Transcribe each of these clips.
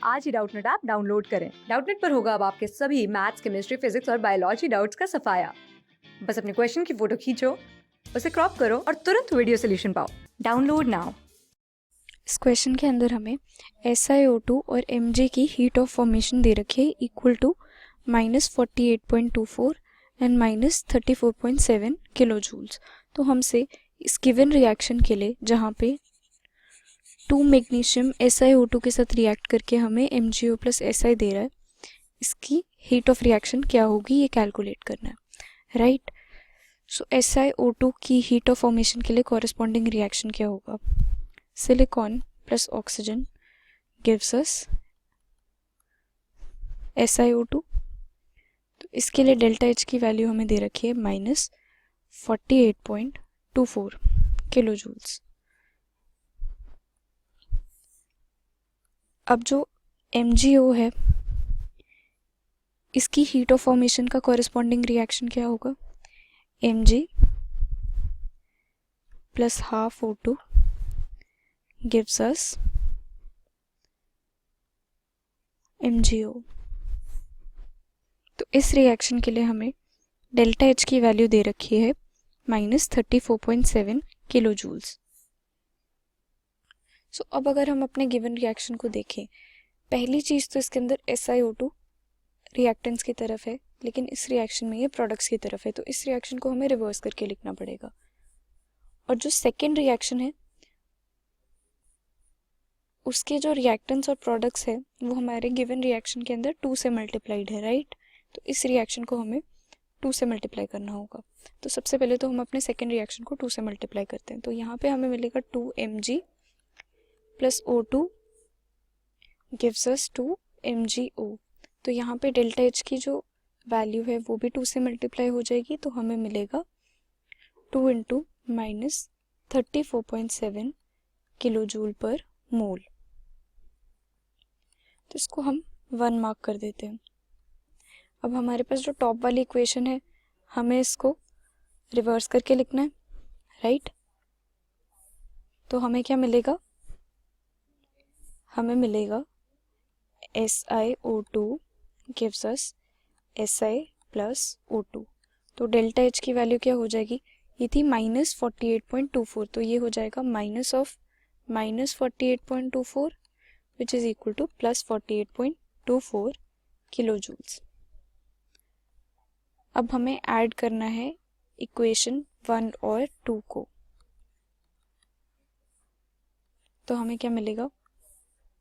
आज ही Doubtnut app download करें। Doubtnut पर होगा अब आपके सभी मैथ्स, केमिस्ट्री, फिजिक्स और बायोलॉजी डाउट्स का सफाया। बस अपने क्वेश्चन की फोटो खींचो, उसे क्रॉप करो और तुरंत वीडियो सोल्यूशन पाओ। Download now. इस क्वेश्चन के अंदर हमें SiO2 और Mg की हीट ऑफ फॉर्मेशन दे रखी है equal to -48.24 and -34.7 kilo joules. तो हमसे इस गिवन रिएक्शन के लिए जहाँ पे 2 मैग्नीशियम SiO2 के साथ रिएक्ट करके हमें MgO प्लस Si दे रहा है, इसकी हीट ऑफ रिएक्शन क्या होगी ये कैलकुलेट करना है, राइट। सो SiO2 की हीट ऑफ फॉर्मेशन के लिए कॉरेस्पॉन्डिंग रिएक्शन क्या होगा? Silicon plus oxygen gives us SiO2। तो इसके लिए डेल्टा H की वैल्यू हमें दे रखी है -48.24 किलो जूल्स। अब जो MgO है इसकी हीट ऑफ फॉर्मेशन का कॉरेस्पॉन्डिंग रिएक्शन क्या होगा? Mg plus half O2 gives us MgO। तो इस रिएक्शन के लिए हमें डेल्टा H की वैल्यू दे रखी है -34.7 किलो जूल्स। सो अब अगर हम अपने गिवन रिएक्शन को देखें, पहली चीज़ तो इसके अंदर SiO2 रिएक्टेंट्स की तरफ है, लेकिन इस रिएक्शन में ये प्रोडक्ट्स की तरफ है, तो इस रिएक्शन को हमें रिवर्स करके लिखना पड़ेगा। और जो सेकेंड रिएक्शन है उसके जो रिएक्टेंट्स और प्रोडक्ट्स है वो हमारे गिवन रिएक्शन के अंदर 2 से मल्टीप्लाइड है, राइट। तो इस रिएक्शन को हमें 2 से मल्टीप्लाई करना होगा। तो सबसे पहले तो हम अपने सेकेंड रिएक्शन को 2 से मल्टीप्लाई करते हैं, तो यहाँ पे हमें मिलेगा 2Mg plus O2 gives us 2MgO। तो यहाँ पे डेल्टा H की जो वैल्यू है वो भी 2 से मल्टीप्लाई हो जाएगी, तो हमें मिलेगा 2 इंटू -34.7 किलो जूल पर मोल। तो इसको हम 1 मार्क कर देते हैं। अब हमारे पास जो टॉप वाली इक्वेशन है हमें इसको रिवर्स करके लिखना है, राइट। तो हमें क्या मिलेगा? हमें मिलेगा SiO2 gives us Si plus O2। तो डेल्टा H की वैल्यू क्या हो जाएगी? ये थी -48.24, तो ये हो जाएगा minus of -48.24 which is equal to +48.24 kilo joules. अब हमें ऐड करना है इक्वेशन 1 और 2 को। तो हमें क्या मिलेगा?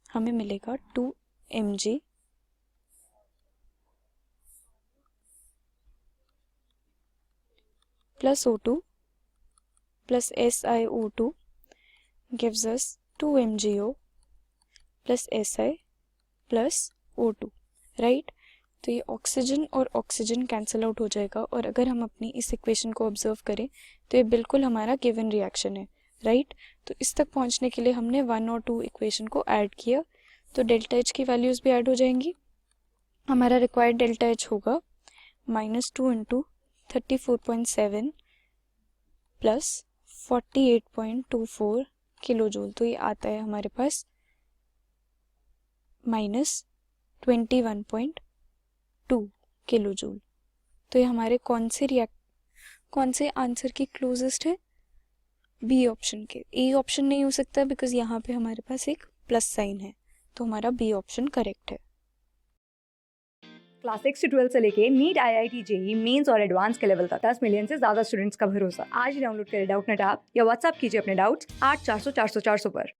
हमें मिलेगा 2Mg plus O2 plus SiO2 gives us 2MgO plus Si plus O2, right. तो ये ऑक्सीजन और ऑक्सीजन कैंसिल आउट हो जाएगा, और अगर हम अपनी इस इक्वेशन को ऑब्जर्व करें तो ये बिल्कुल हमारा गिवन रिएक्शन है, राइट। तो इस तक पहुंचने के लिए हमने 1 और 2 इक्वेशन को ऐड किया, तो डेल्टा H की वैल्यूज़ भी ऐड हो जाएंगी। हमारा रिक्वायर्ड डेल्टा H होगा -2 इंटू 34.7 प्लस 48.24 किलो जूल। तो ये आता है हमारे पास -21.2 किलो जूल। तो ये हमारे कौन से आंसर की क्लोजेस्ट है? बी ऑप्शन के। ए ऑप्शन नहीं हो सकता बिकॉज यहाँ पे हमारे पास एक प्लस साइन है, तो हमारा बी ऑप्शन करेक्ट है। क्लास 6 से 12 से लेके नीट, IIT, JEE मेंस और एडवांस के लेवल तक 10 मिलियन से ज्यादा स्टूडेंट्स का भरोसा। आज ही डाउनलोड करें डाउटनेट ऐप या व्हाट्सएप कीजिए अपने डाउट्स 8400 400 400 पर।